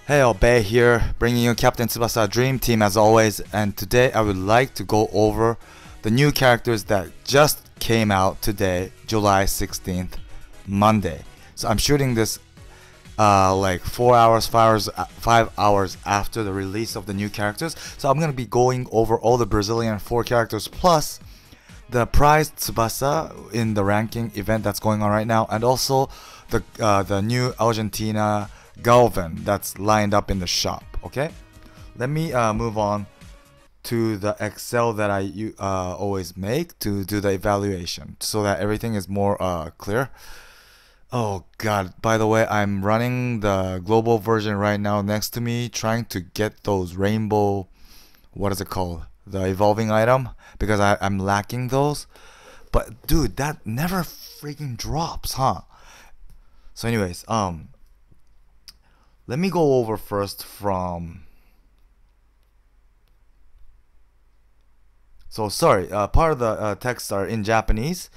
Hey, Obey here, bringing you Captain Tsubasa Dream Team as always, and today I would like to go over the new characters that just came out today, July 16th, Monday. So I'm shooting this like 4 hours, 5 hours after the release of the new characters. So I'm gonna be going over all the Brazilian 4 characters plus the prize Tsubasa in the ranking event that's going on right now, and also the new Argentina Galvin that's lined up in the shop. Okay, let me move on to the Excel that I always make to do the evaluation so that everything is more clear. Oh god, by the way, I'm running the global version right now next to me, trying to get those rainbow, what is it called, the evolving item, because I'm lacking those. But dude, that never freaking drops, huh? So anyways, let me go over first from... So sorry, part of the texts are in Japanese,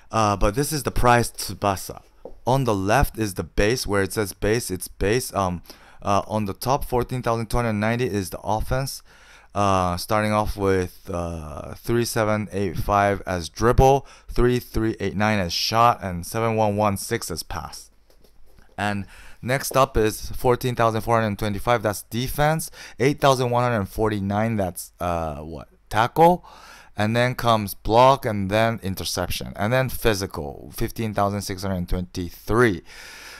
but this is the prize Tsubasa. On the left is the base, where it says base, it's base. On the top, 14,290 is the offense. Starting off with 3785 as dribble, 3389 as shot, and 7116 as pass. And next up is 14,425, that's defense. 8,149, that's tackle. And then comes block, and then interception, and then physical, 15,623.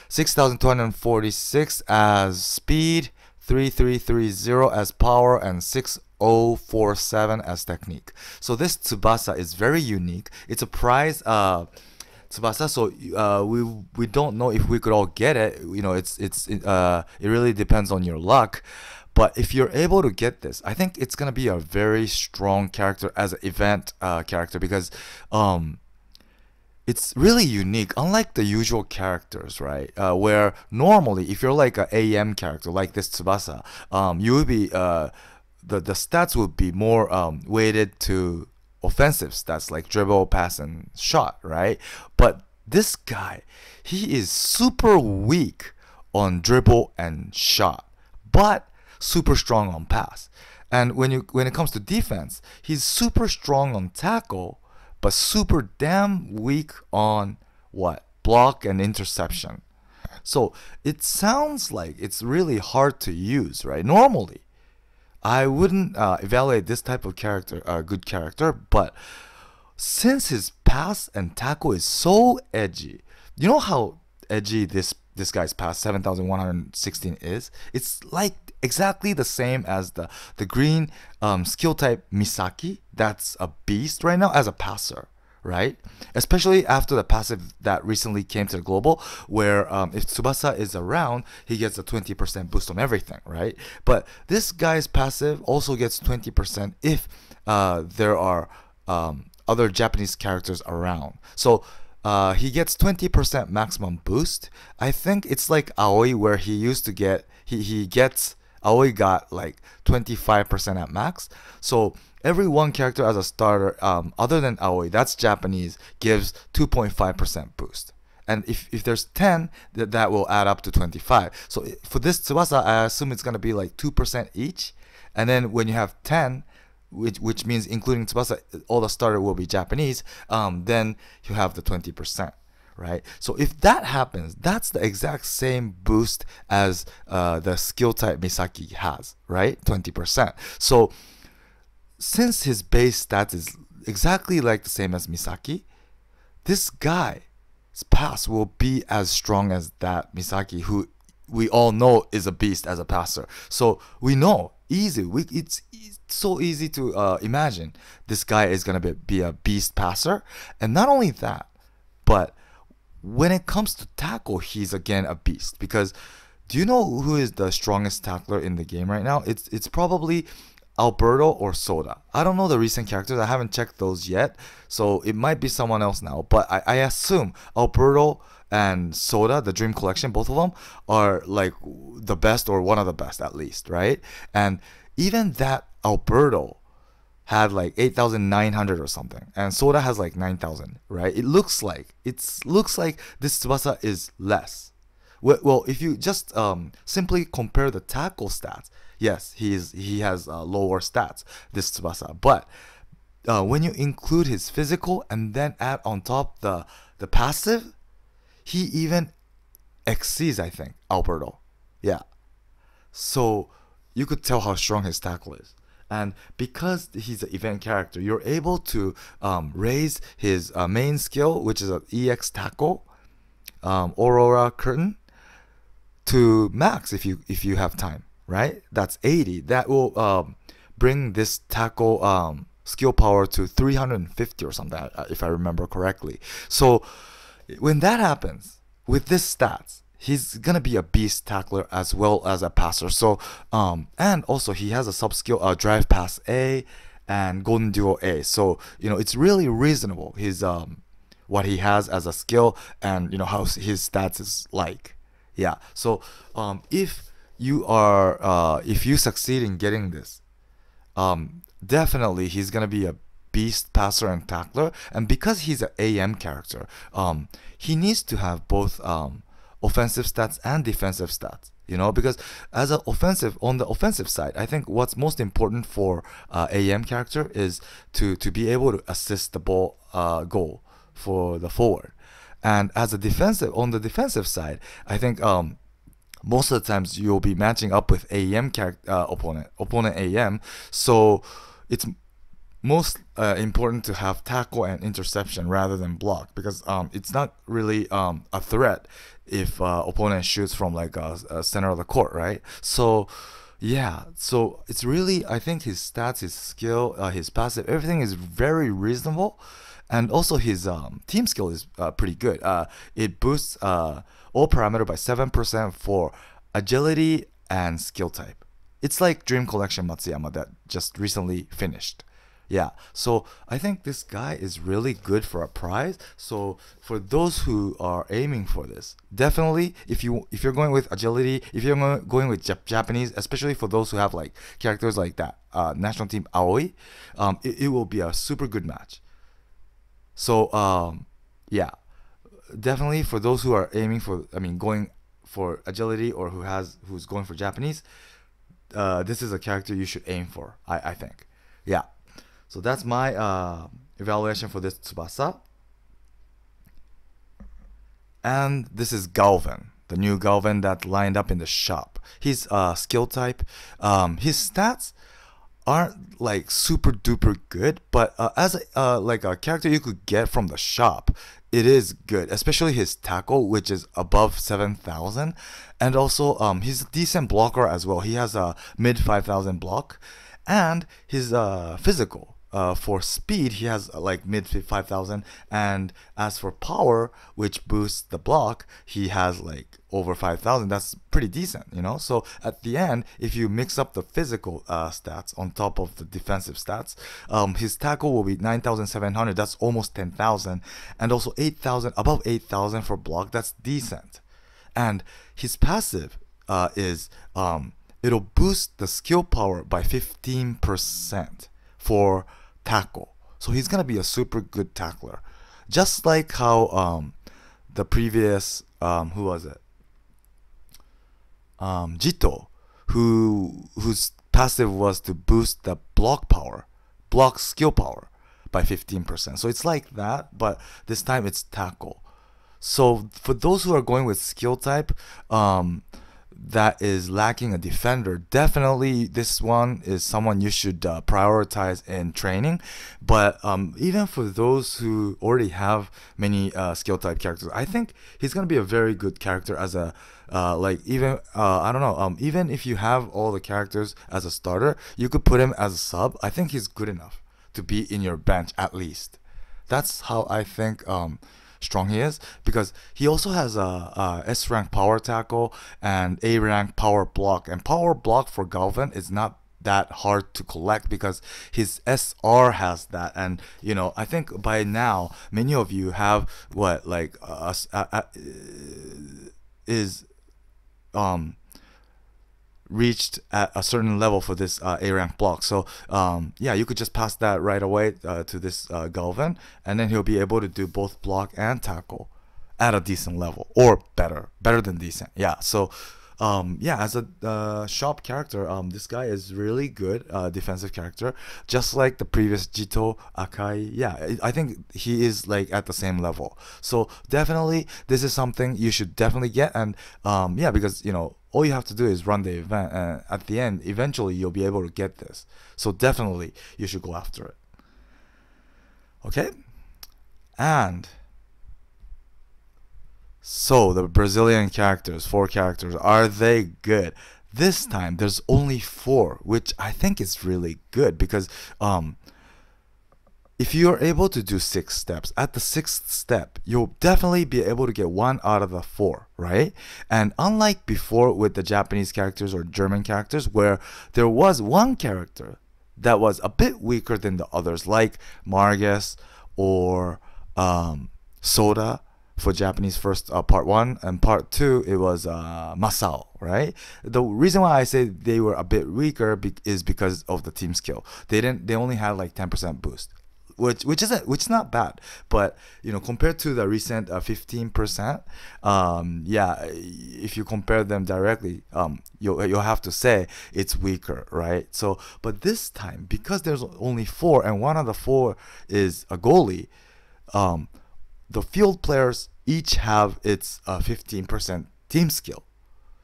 6,246 as speed, 3330 as power, and 6047 as technique. So this Tsubasa is very unique. It's a prize Tsubasa, so we don't know if we could all get it. You know, it really depends on your luck. But if you're able to get this, I think it's gonna be a very strong character as an event character, because it's really unique, unlike the usual characters, right? Where normally, if you're like an AM character like this Tsubasa, you would be the stats would be more weighted to offensive stats like dribble, pass, and shot, right? But this guy, he is super weak on dribble and shot, but super strong on pass. And when it comes to defense, he's super strong on tackle, but super damn weak on what? Block and interception. So it sounds like it's really hard to use, right? Normally, I wouldn't evaluate this type of character a good character, but since his pass and tackle is so edgy, you know how edgy this guy's pass 7,116 is? It's like exactly the same as the green skill type Misaki. That's a beast right now as a passer, right? Especially after the passive that recently came to the global, where if Tsubasa is around, he gets a 20% boost on everything, right? But this guy's passive also gets 20% if there are other Japanese characters around. So he gets 20% maximum boost. I think it's like Aoi, where he used to get Aoi got like 25% at max. So every one character as a starter, other than Aoi, that's Japanese, gives 2.5% boost. And if there's 10, that will add up to 25. So for this Tsubasa, I assume it's gonna be like 2% each. And then when you have 10, which means including Tsubasa, all the starter will be Japanese, then you have the 20%, right? So if that happens, that's the exact same boost as the skill type Misaki has, right? 20%. So since his base stats is exactly like the same as Misaki, this guy's pass will be as strong as that Misaki, who we all know is a beast as a passer. So we know, it's so easy to imagine this guy is going to be a beast passer. And not only that, but when it comes to tackle, he's again a beast. Because do you know who is the strongest tackler in the game right now? It's probably Alberto or Soda. I don't know the recent characters. I haven't checked those yet. So it might be someone else now. But I assume Alberto and Soda, the Dream Collection, both of them are like the best, or one of the best at least, right? And even that Alberto had like 8,900 or something, and Soda has like 9,000, right? It looks like this Tsubasa is less, Well, if you just simply compare the tackle stats, yes, he has lower stats, this Tsubasa. But when you include his physical and then add on top the passive, he even exceeds, I think, Alberto. Yeah. So you could tell how strong his tackle is. And because he's an event character, you're able to raise his main skill, which is an EX tackle, Aurora Curtain, to max if you have time, right? That's 80. That will bring this tackle skill power to 350 or something, if I remember correctly. So when that happens with this stats, he's gonna be a beast tackler as well as a passer. So and also he has a sub skill drive pass A and golden duo A. So it's really reasonable his what he has as a skill and how his stats is like. Yeah. So if you succeed in getting this, definitely he's gonna be a beast passer and tackler. And because he's an AM character, he needs to have both offensive stats and defensive stats, because as on the offensive side, I think what's most important for AM character is to be able to assist the ball goal for the forward. And as on the defensive side, I think most of the times you'll be matching up with AM opponent AM, so it's most important to have tackle and interception rather than block, because it's not really a threat if opponent shoots from like a center of the court, right? So yeah, so it's really, I think his stats, his skill, his passive, everything is very reasonable. And also his team skill is pretty good. It boosts all parameter by 7% for agility and skill type. It's like Dream Collection Matsuyama that just recently finished. Yeah, so I think this guy is really good for a prize. So for those who are aiming for this, definitely if you're going with agility, if you're going with Japanese, especially for those who have like characters like that, national team Aoi, it will be a super good match. So yeah, definitely for those who are aiming for, going for agility, or who's going for Japanese, this is a character you should aim for, I think. Yeah. So that's my evaluation for this Tsubasa. And this is Galvin, the new Galvin that lined up in the shop. He's skill type. His stats aren't like super duper good, but as like a character you could get from the shop, it is good, especially his tackle, which is above 7,000, and also he's a decent blocker as well. He has a mid 5,000 block, and his physical. For speed, he has like mid 5,000, and as for power, which boosts the block, he has like over 5,000. That's pretty decent, So at the end, if you mix up the physical stats on top of the defensive stats, his tackle will be 9,700. That's almost 10,000, and also 8,000, above 8,000 for block. That's decent. And his passive is it'll boost the skill power by 15% for tackle. So he's gonna be a super good tackler, just like how the previous who was it, Jito, whose passive was to boost the block skill power by 15%. So it's like that, but this time it's tackle. So for those who are going with skill type that is lacking a defender, definitely this one is someone you should prioritize in training. But even for those who already have many skill type characters, I think he's gonna be a very good character as a even I don't know, even if you have all the characters as a starter, you could put him as a sub. I think he's good enough to be in your bench at least. That's how I think strong he is, because he also has a S rank power tackle and A rank power block, and power block for Galvin is not that hard to collect because his SR has that. And I think by now many of you have what like is reached at a certain level for this A rank block. So yeah, you could just pass that right away to this Galvin, and then he'll be able to do both block and tackle. at a decent level or better than decent. Yeah. So yeah, as a shop character, this guy is really good defensive character, just like the previous Jito Akai. Yeah, I think he is like at the same level. So definitely, this is something you should definitely get. And yeah, because all you have to do is run the event, and at the end, eventually you'll be able to get this. So definitely, you should go after it. Okay, and so the Brazilian characters, 4 characters, are they good? This time there's only 4, which I think is really good because if you're able to do 6 steps, at the 6th step, you'll definitely be able to get 1 out of the 4, right? And unlike before with the Japanese characters or German characters, where there was one character that was a bit weaker than the others, like Margus or Soda for Japanese first part 1, and part 2 it was Masao, right? The reason why I say they were a bit weaker is because of the team skill. They only had like 10% boost, which is not bad, but compared to the recent 15%, yeah, if you compare them directly, you'll have to say it's weaker, right? So but this time, because there's only 4 and one of the 4 is a goalie, the field players each have its 15% team skill.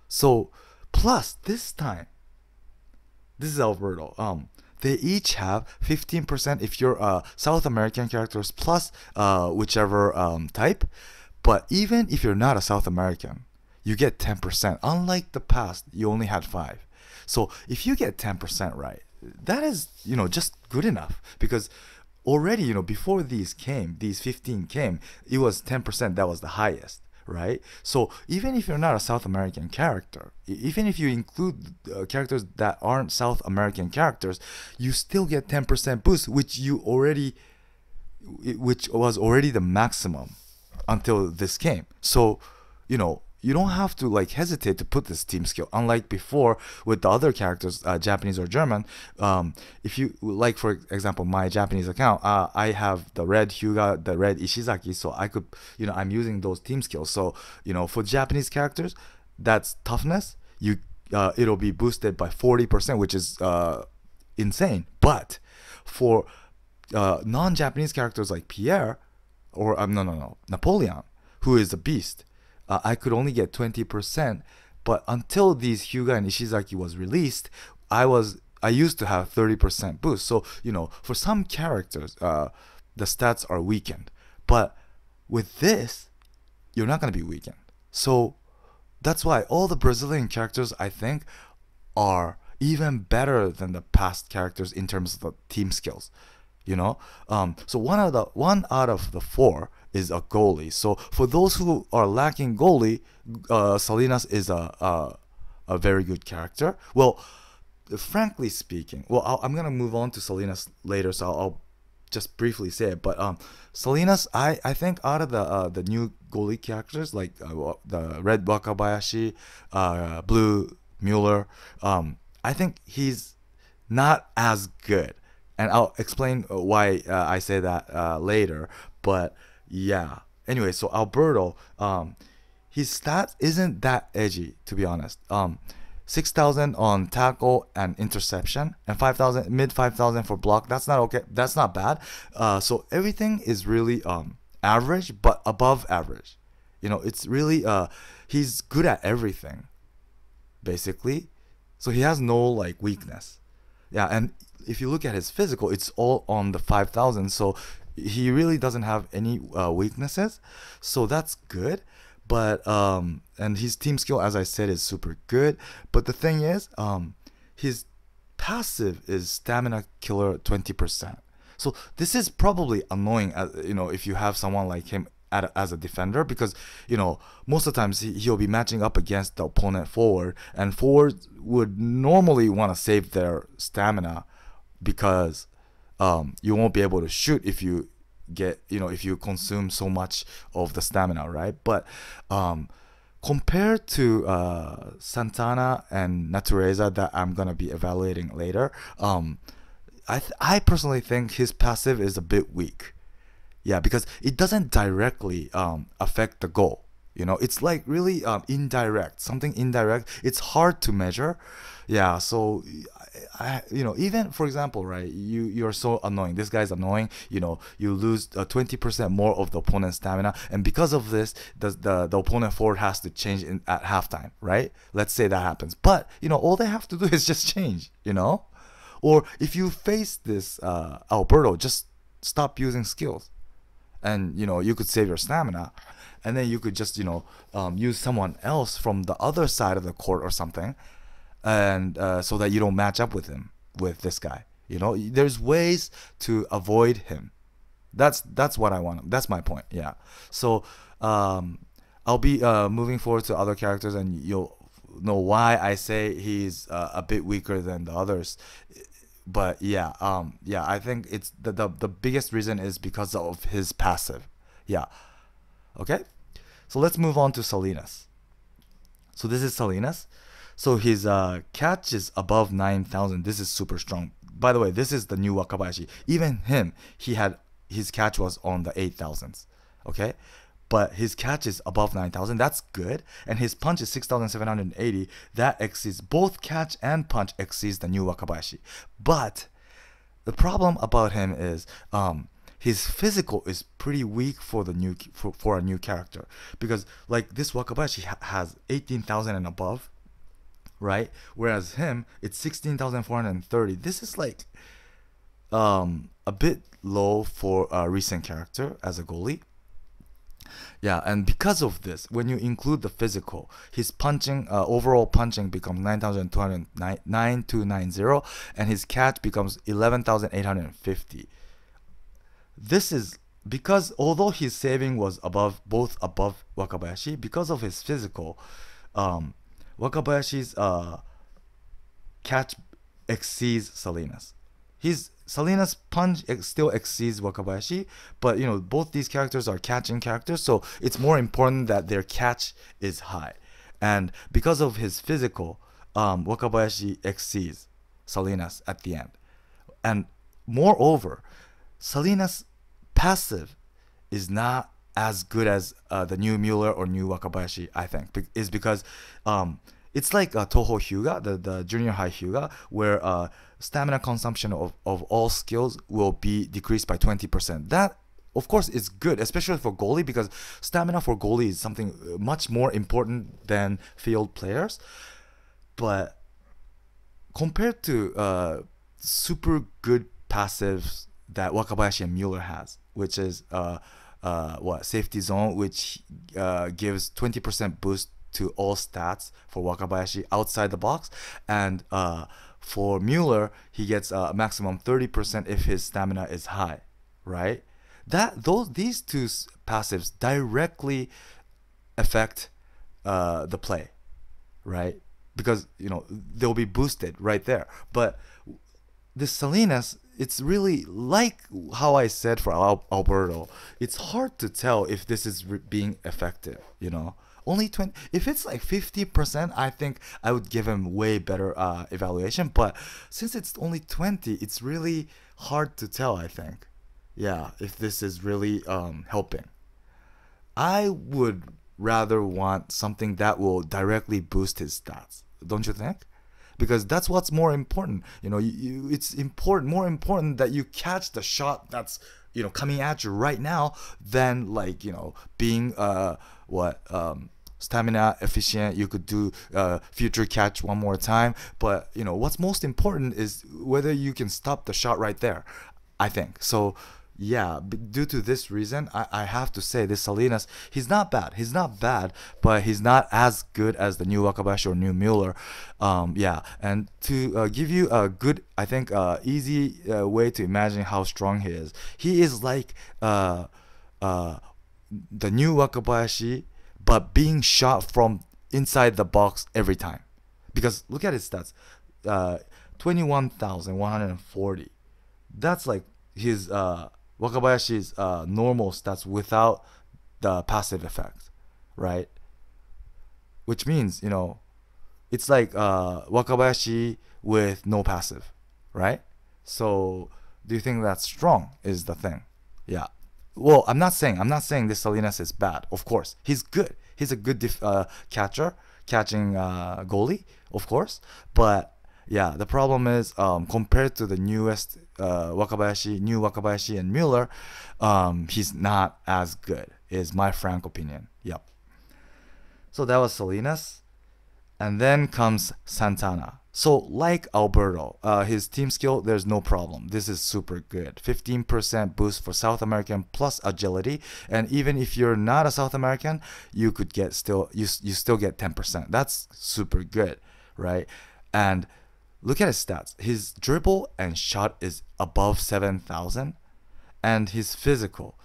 So plus this time, this is Alberto. They each have 15% if you're South American characters plus whichever type. But even if you're not a South American, you get 10%. Unlike the past, you only had 5. So if you get 10% right, that is just good enough, because already, before these 15 came, it was 10%, that was the highest, right? So even if you're not a South American character, even if you include characters that aren't South American characters, you still get 10% boost, which was already the maximum until this came. So, you don't have to like hesitate to put this team skill, unlike before with the other characters, Japanese or German. If you like, for example, my Japanese account, I have the red Hyuga, the red Ishizaki, so I could, I'm using those team skills. So for Japanese characters, that's toughness, it'll be boosted by 40%, which is insane. But for non-Japanese characters like Pierre or no, Napoleon, who is a beast, I could only get 20%, but until these Hyuga and Ishizaki was released, I used to have 30% boost. So for some characters, the stats are weakened, but with this, you're not going to be weakened. So that's why all the Brazilian characters, I think, are even better than the past characters in terms of the team skills. So one out of the 4 is a goalie. So for those who are lacking goalie, Salinas is a very good character. Well, frankly speaking, I'm gonna move on to Salinas later, so I'll just briefly say it. But Salinas, I think out of the new goalie characters, like the red Wakabayashi, blue Mueller, I think he's not as good. And I'll explain why I say that later. But yeah. Anyway, so Alberto, his stats isn't that edgy, to be honest. 6,000 on tackle and interception, and 5,000, mid 5,000 for block. That's not okay. That's not bad. So everything is really average, but above average. It's really he's good at everything, basically. So he has no like weakness. Yeah, and if you look at his physical, it's all on the 5,000, so he really doesn't have any weaknesses, so that's good. But and his team skill, as I said, is super good. But the thing is, his passive is stamina killer 20%. So this is probably annoying, if you have someone like him as a defender, because most of the times he'll be matching up against the opponent forward, and forwards would normally want to save their stamina, because you won't be able to shoot if you if you consume so much of the stamina, right? But compared to Santana and Natureza that I'm gonna be evaluating later, I personally think his passive is a bit weak. Yeah, because it doesn't directly affect the goal. It's like really indirect, something indirect. It's hard to measure. Yeah, so even for example, right? You're so annoying. This guy's annoying. You lose 20% more of the opponent's stamina, and because of this, the opponent forward has to change at halftime, right? Let's say that happens, but all they have to do is just change. Or if you face this Alberto, just stop using skills, and you could save your stamina, and then you could just use someone else from the other side of the court or something, and so that you don't match up with this guy. There's ways to avoid him. That's what I want. That's my point. Yeah. So I'll be moving forward to other characters, and you'll know why I say he's a bit weaker than the others. But yeah, I think it's the biggest reason is because of his passive. Yeah. Okay. So let's move on to Salinas. So this is Salinas. So his catch is above 9,000. This is super strong. By the way, this is the new Wakabayashi. Even him, his catch was on the 8,000s. Okay? But his catch is above 9,000. That's good. And his punch is 6,780. That exceeds, both catch and punch exceeds the new Wakabayashi. But the problem about him is his physical is pretty weak for a new character, because like this Wakabayashi has 18,000 and above, right? Whereas him, it's 16,430. This is like a bit low for a recent character as a goalie. Yeah, and because of this, when you include the physical, his punching, overall punching becomes 9,290, and his catch becomes 11,850. This is because although his saving was both above Wakabayashi, because of his physical, Wakabayashi's catch exceeds Salinas. Salinas' punch still exceeds Wakabayashi, but both these characters are catching characters, so it's more important that their catch is high. And because of his physical, Wakabayashi exceeds Salinas at the end. And moreover, Salinas' passive is not as good as the new Mueller or new Wakabayashi, I think, is because it's like Toho Hyuga, the junior high Hyuga, where stamina consumption of all skills will be decreased by 20%. That, of course, is good, especially for goalie, because stamina for goalie is something much more important than field players. But compared to super good passives that Wakabayashi and Mueller has, which is safety zone, which gives 20% boost to all stats for Wakabayashi outside the box, and for Mueller, he gets a maximum 30% if his stamina is high, right? These two passives directly affect the play, right? Because they'll be boosted right there. But this Salinas, it's really like how I said for Alberto. It's hard to tell if this is being effective. Only 20. If it's like 50%, I think I would give him way better evaluation. But since it's only 20, it's really hard to tell, I think. Yeah, if this is really helping. I would rather want something that will directly boost his stats. Don't you think? Because that's what's more important. It's more important that you catch the shot that's coming at you right now than like being stamina efficient. You could do future catch one more time, but what's most important is whether you can stop the shot right there, I think. So yeah, due to this reason, I have to say this Salinas, he's not bad, but he's not as good as the new Wakabayashi or new Mueller. Yeah, and to give you a good, I think, easy way to imagine how strong he is like the new Wakabayashi, but being shot from inside the box every time. Because look at his stats, 21,140. That's like his Wakabayashi's normal stats without the passive effect, right? Which means, it's like Wakabayashi with no passive, right? So do you think that's strong is the thing? Yeah. well, I'm not saying this Salinas is bad. Of course, he's good. He's a good catcher, catching goalie, of course. But yeah, the problem is compared to the newest Wakabayashi and Mueller, he's not as good. Is my frank opinion. Yep. So that was Salinas, and then comes Santana. So like Alberto, his team skill, there's no problem. This is super good. 15% boost for South American plus agility. And even if you're not a South American, you could get you still get 10%. That's super good, right? And look at his stats. His dribble and shot is above 7,000. And his physical,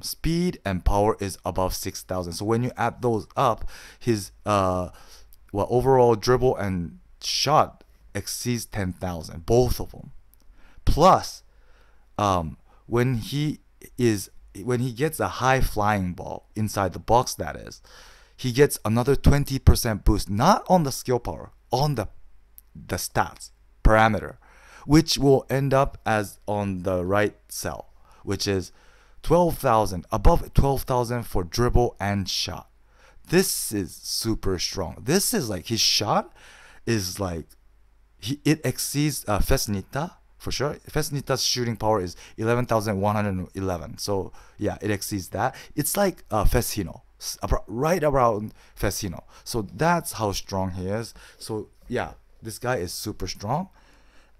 speed and power is above 6,000. So when you add those up, his overall dribble and shot exceeds 10,000, both of them. Plus, when he gets a high flying ball inside the box, that is, he gets another 20% boost, not on the skill power, on the stats parameter, which will end up as on the right cell, which is 12,000, above 12,000 for dribble and shot. This is super strong. This is like his shot is like it exceeds Fesnita for sure. Fesnita's shooting power is 11,111. So yeah, it exceeds that. It's like Fesino, right around Fesino. So that's how strong he is. So yeah, this guy is super strong.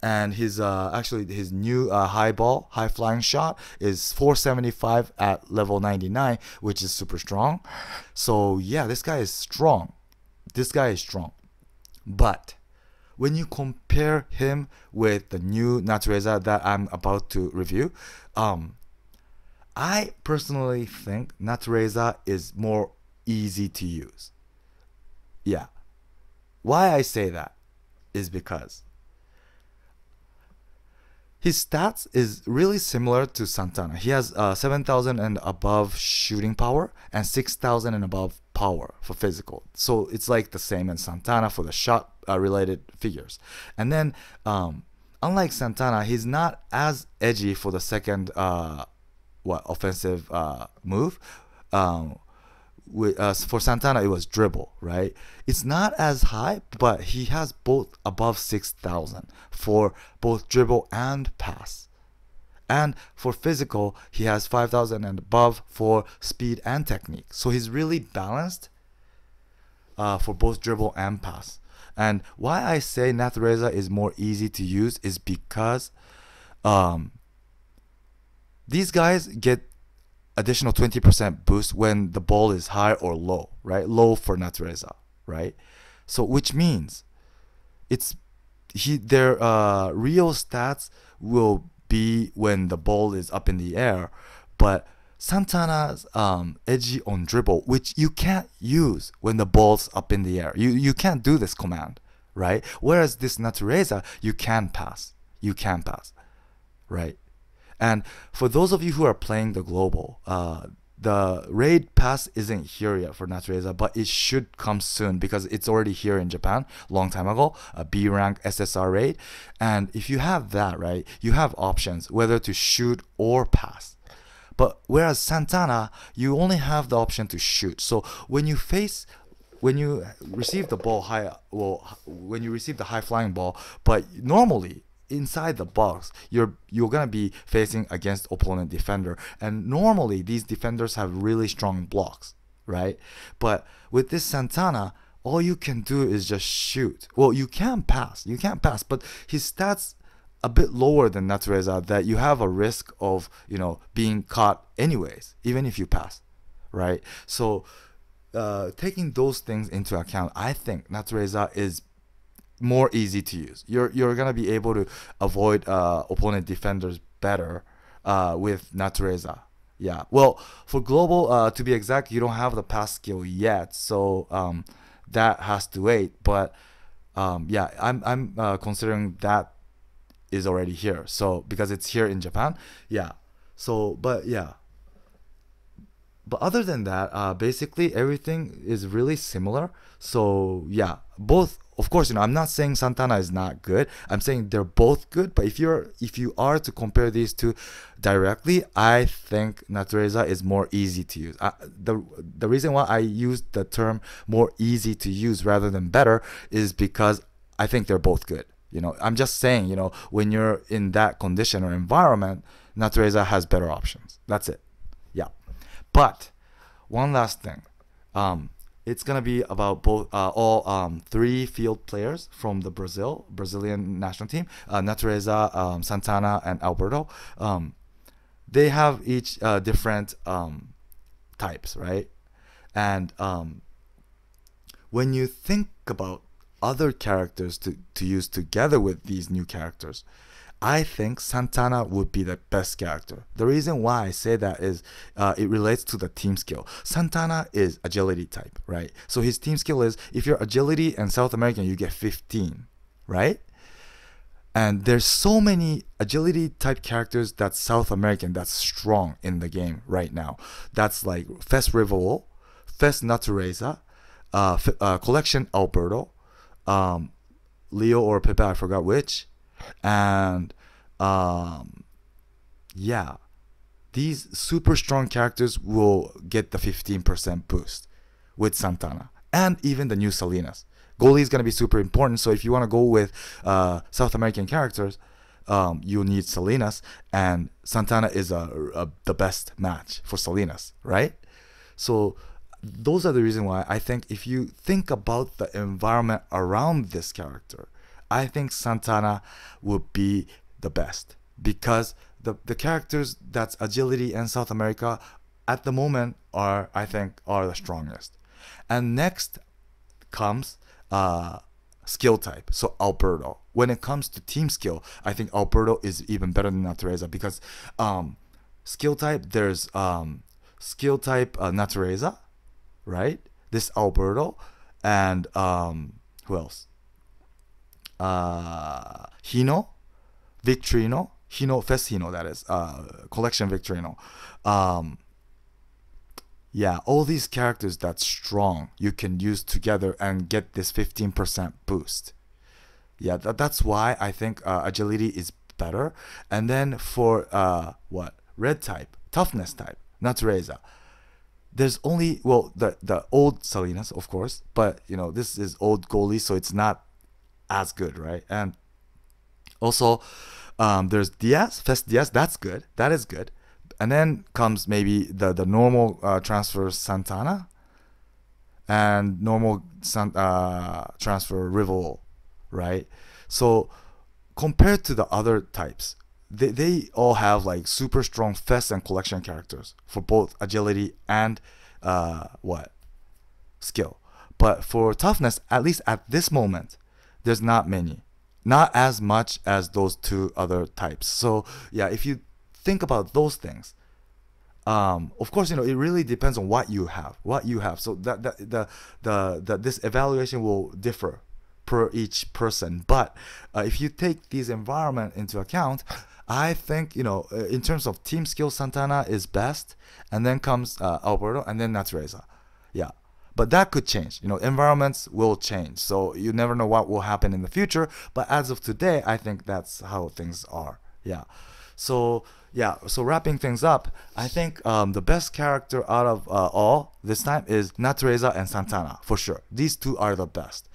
And his actually his new high flying shot is 475 at level 99, which is super strong. So yeah, this guy is strong. But when you compare him with the new Natureza that I'm about to review, I personally think Natureza is more easy to use. Yeah. Why I say that is because his stats is really similar to Santana. He has 7,000 and above shooting power and 6,000 and above power for physical. So it's like the same as Santana for the shot related figures. And then unlike Santana, he's not as edgy for the second offensive move. For Santana, it was dribble, right? It's not as high, but he has both above 6,000 for both dribble and pass. And for physical, he has 5,000 and above for speed and technique. So he's really balanced for both dribble and pass. And why I say Natureza is more easy to use is because these guys get additional 20% boost when the ball is high or low, right? Low for Natureza, right? So which means their real stats will be when the ball is up in the air, but Santana's edgy on dribble, which you can't use when the ball's up in the air. You can't do this command, right? Whereas this Natureza, you can pass, right? And for those of you who are playing the global, the raid pass isn't here yet for Natureza, but it should come soon because it's already here in Japan long time ago, a B rank SSR raid. And if you have that, right, you have options whether to shoot or pass. But whereas Santana, you only have the option to shoot. So when you receive the ball when you receive the high flying ball, but normally inside the box, you're gonna be facing against opponent defender, and normally these defenders have really strong blocks, right? But with this Santana, all you can do is just shoot. Well, you can pass, but his stats a bit lower than Natureza, that you have a risk of being caught anyways, even if you pass, right? So taking those things into account, I think Natureza is more easy to use. You're gonna be able to avoid opponent defenders better with Natureza. Yeah. Well, for global, to be exact, you don't have the pass skill yet, so that has to wait. But yeah, I'm considering that is already here. So because it's here in Japan, yeah. So but yeah, but other than that, basically everything is really similar. So yeah, both. Of course, I'm not saying Santana is not good. I'm saying they're both good. But if you are to compare these two directly, I think Natureza is more easy to use. The reason why I use the term more easy to use rather than better is because I think they're both good. I'm just saying, when you're in that condition or environment, Natureza has better options. That's it. Yeah. But one last thing. It's gonna be about both all three field players from the Brazilian national team. Natureza, Santana, and Alberto. They have each different types, right? And when you think about other characters to use together with these new characters, I think Santana would be the best character. The reason why I say that is it relates to the team skill. Santana is agility type, right? So his team skill is, if you're agility and South American, you get 15, right? And there's so many agility type characters that's South American, that's strong in the game right now. That's like Fest Rivolo, Fest Natureza, Collection Alberto, Leo or Pepe, I forgot which. And yeah, these super strong characters will get the 15% boost with Santana, and even the new Salinas. Goalie is going to be super important, so if you want to go with South American characters, you need Salinas, and Santana is the best match for Salinas, right? So those are the reasons why I think if you think about the environment around this character, I think Santana would be the best, because the characters that's agility and South America at the moment are the strongest. And next comes skill type, so Alberto. When it comes to team skill, I think Alberto is even better than Natureza, because skill type, there's skill type Natureza, right? This Alberto, and who else? Hino, Victorino, Fest Hino, that is, Collection Victorino. Yeah, all these characters that's strong, you can use together and get this 15% boost. Yeah, that's why I think agility is better. And then for red type, toughness type, Natureza, there's only, well, the old Salinas, of course, but this is old goalie, so it's not as good, right? And also there's Diaz, Fest Diaz. That's good, that is good. And then comes maybe the normal transfer Santana, and normal transfer Rivolo, right? So compared to the other types, they all have like super strong Fest and Collection characters for both agility and skill. But for toughness, at least at this moment, there's not many, not as much as those two other types. So yeah, if you think about those things, of course, it really depends on what you have. So that this evaluation will differ per each person. But if you take these environment into account, I think in terms of team skill, Santana is best, and then comes Alberto, and then Natureza. Yeah. But that could change. Environments will change. So you never know what will happen in the future. But as of today, I think that's how things are. Yeah. So wrapping things up, I think the best character out of all this time is Natureza and Santana, for sure. These two are the best.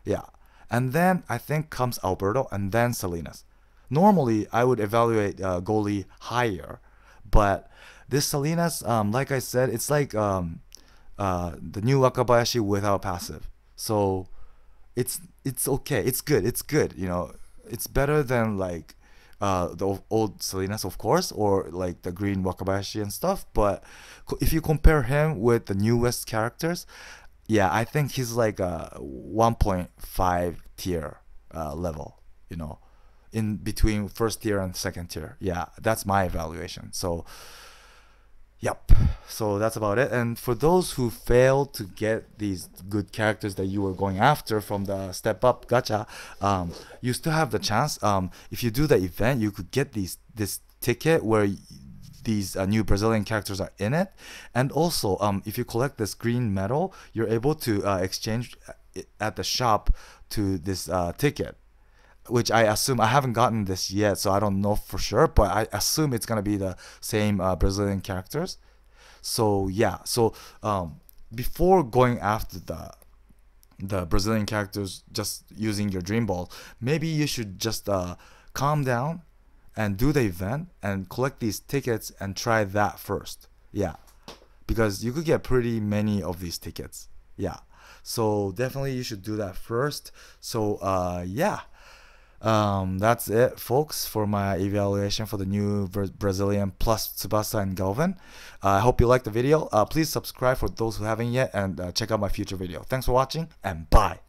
Yeah. And then I think comes Alberto, and then Salinas. Normally, I would evaluate goalie higher. But this Salinas, like I said, it's like the new Wakabayashi without passive. So it's okay. It's good. It's better than like the old Salinas, of course, or like the green Wakabayashi and stuff. But if you compare him with the newest characters, yeah, I think he's like a 1.5 tier level, in between first tier and second tier. Yeah, that's my evaluation. So yep, so that's about it. And for those who failed to get these good characters that you were going after from the Step Up Gacha, you still have the chance. If you do the event, you could get this ticket where these new Brazilian characters are in it. And also, if you collect this green medal, you're able to exchange it at the shop to this ticket, which I assume, I haven't gotten this yet, so I don't know for sure, but I assume it's gonna be the same Brazilian characters. So yeah, so before going after the Brazilian characters just using your dream ball, maybe you should just calm down and do the event and collect these tickets and try that first. Yeah, because you could get pretty many of these tickets. Yeah, so definitely you should do that first. So yeah, that's it, folks, for my evaluation for the new Brazilian plus Tsubasa and Galvin. I hope you liked the video. Please subscribe for those who haven't yet, and check out my future video. Thanks for watching, and bye.